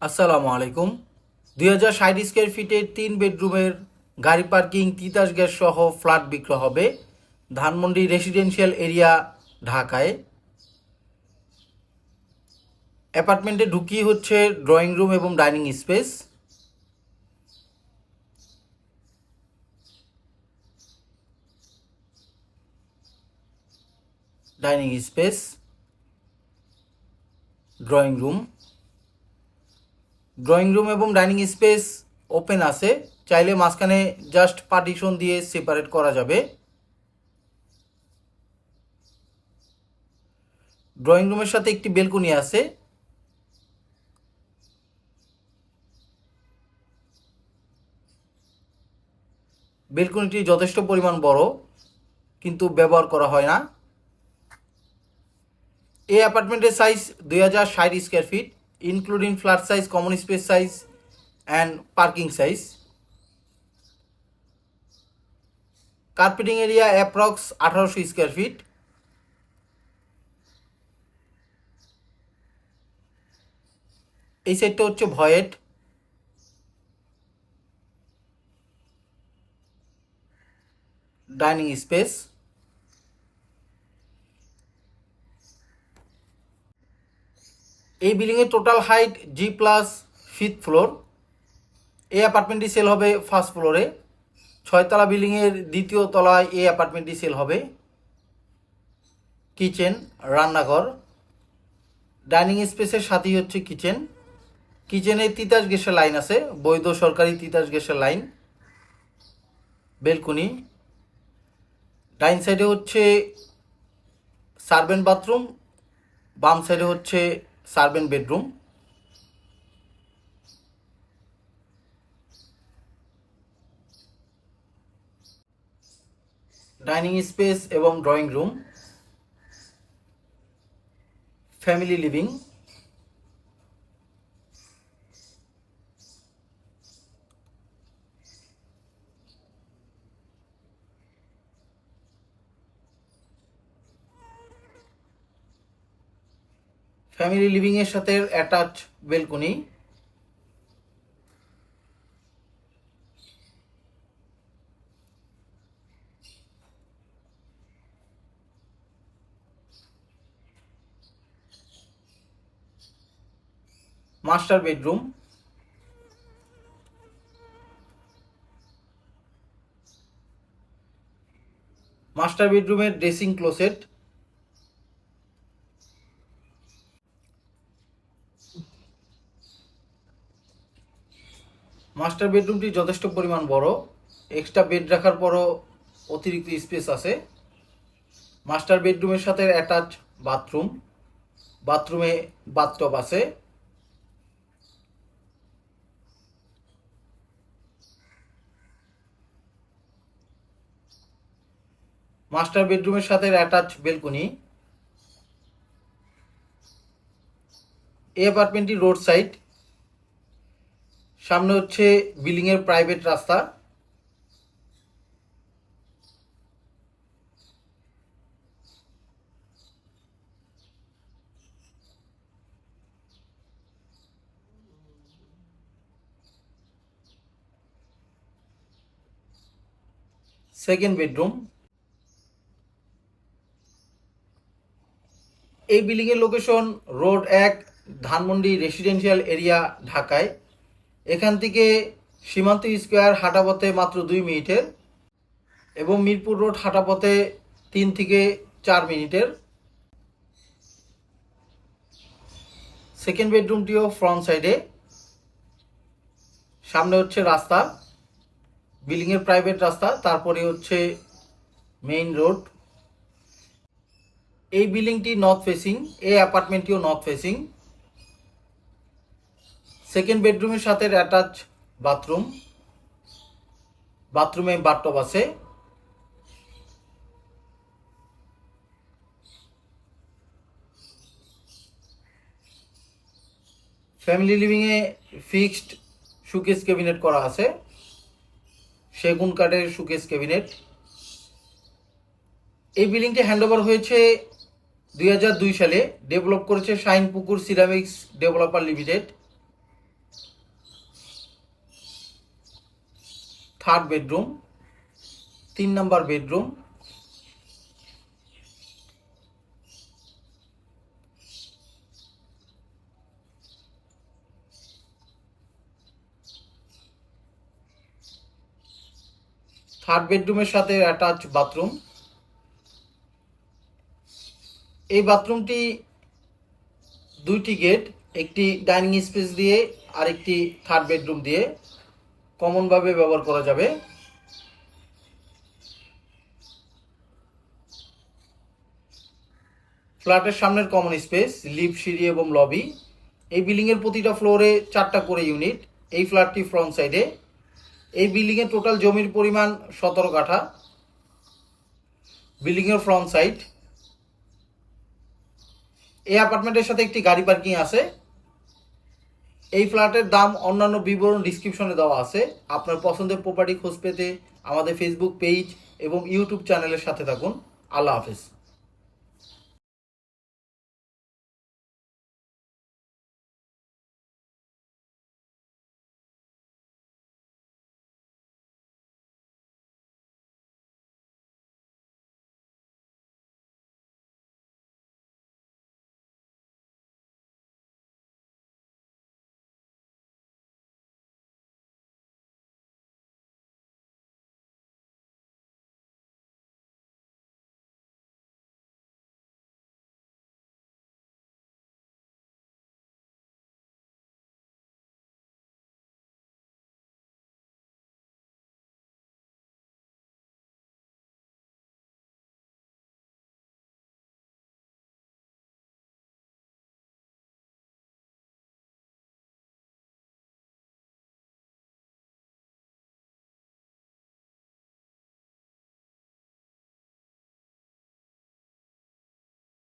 আসসালামু আলাইকুম। 2060 স্কোয়ার ফিটের 3 বেডরুমের গাড়ি পার্কিং, তিতাস গ্যাস সহ ফ্ল্যাট বিক্রয় হবে ধানমন্ডি রেসিডেন্সিয়াল এরিয়া, ঢাকায়। অ্যাপার্টমেন্টে ঢুকিয়ে হচ্ছে ড্রয়িং রুম এবং dining space. Dining space, drawing room. Drawing room এবং ডাইনিং স্পেস ওপেন আছে, চাইলে মাঝখানে জাস্ট পার্টিশন দিয়ে সেপারেট করা যাবে। ড্রয়িং রুমের সাথে একটি বেলকনি আছে। বেলকনিটি যথেষ্ট পরিমাণ বড়, কিন্তু ব্যবহার করা হয় না। এই অ্যাপার্টমেন্টের size 2060 square feet, including flat size, common space size and parking size. Carpeting area approx 1800 square feet. এই সাইডটা হচ্ছে ভয়েড। Dining space. এই বিল্ডিংয়ের total height G+, 5th floor. এই অ্যাপার্টমেন্টটি সেল হবে ফার্স্ট ফ্লোরে। 6তলা বিল্ডিংয়ের 2য় তলায় এই অ্যাপার্টমেন্টটি সেল হবে। কিচেন, রান্নাঘর, ডাইনিং স্পেসের সাথেই হচ্ছে কিচেন। কিচেনে তিতাস গ্যাসের লাইন আছে, বৈধ সরকারি তিতাস গ্যাসের লাইন। বেলকনি। ডাইন সাইডে হচ্ছে সার্ভেন্ট বাথরুম, বাম সাইডে হচ্ছে সার্ভেন্ট বেডরুম। ডাইনিং স্পেস এবং drawing room. Family living. Family living এর সাথে attach balcony. Master bedroom. Master বেডরুমের ড্রেসিং ক্লোসেট। মাস্টার বেডরুমটি যথেষ্ট পরিমাণ বড়, এক্সট্রা বেড রাখার পরও অতিরিক্ত স্পেস আছে। মাস্টার বেডরুমের সাথে অ্যাটাচ বাথরুম। বাথরুমে বাথটব আছে। মাস্টার বেডরুমের সাথে অ্যাটাচ বেলকনি। এই অ্যাপার্টমেন্টটি রোড সাইড। সামনে হচ্ছে বিল্ডিং এর প্রাইভেট রাস্তা। Second bedroom. এই বিল্ডিং এর location road 1, Dhanmondi residential area, ঢাকায়। এখান থেকে সীমান্ত স্কোয়ার হাঁটাপথে মাত্র 2 মিনিটের এবং মিরপুর রোড হাঁটাপথে 3 থেকে 4 মিনিটের। সেকেন্ড বেডরুমটিও ফ্রন্ট সাইডে। সামনে হচ্ছে রাস্তা, বিল্ডিং এর প্রাইভেট রাস্তা, তারপরে হচ্ছে মেইন রোড। এই বিল্ডিংটি নর্থ ফেসিং, এই অ্যাপার্টমেন্টটিও নর্থ ফেসিং। সেকেন্ড বেডরুমের সাথে অ্যাটাচ বাথরুম। বাথরুমে বাথটব আছে। ফ্যামিলি লিভিং এ ফিক্সড শোকেস ক্যাবিনেট করা আছে, সেগুন কাঠের শোকেস ক্যাবিনেট। এই বিল্ডিংটি হ্যান্ডওভার হয়েছে 2002 সালে। ডেভেলপ করেছে শাইন পুকুর ceramics developer limited. Third bedroom, 3 number bedroom, third বেডরুমের সাথে অ্যাটাচ বাথরুম। এই বাথরুমটি 2টি গেট, একটি ডাইনিং স্পেস দিয়ে আর একটি থার্ড বেডরুম দিয়ে কমনভাবে ব্যবহার করা যাবে। ফ্ল্যাটের সামনের কমন স্পেস, লিফট, সিঁড়ি এবং লবি। এই বিল্ডিংয়ের প্রতিটা ফ্লোরে 4টা করে ইউনিট। এই ফ্ল্যাটটি ফ্রন্ট সাইডে। এই বিল্ডিংয়ের টোটাল জমির পরিমাণ 17 কাঠা। বিল্ডিংয়ের ফ্রন্ট সাইড। এই অ্যাপার্টমেন্টের সাথে একটি গাড়ি পার্কিং আছে। এই ফ্ল্যাটের দাম অন্যান্য বিবরণ ডিসক্রিপশনে দেওয়া আছে। আপনার পছন্দের প্রপার্টি খোঁজ পেতে আমাদের ফেসবুক পেজ এবং ইউটিউব চ্যানেলের সাথে থাকুন। আল্লাহ হাফেজ।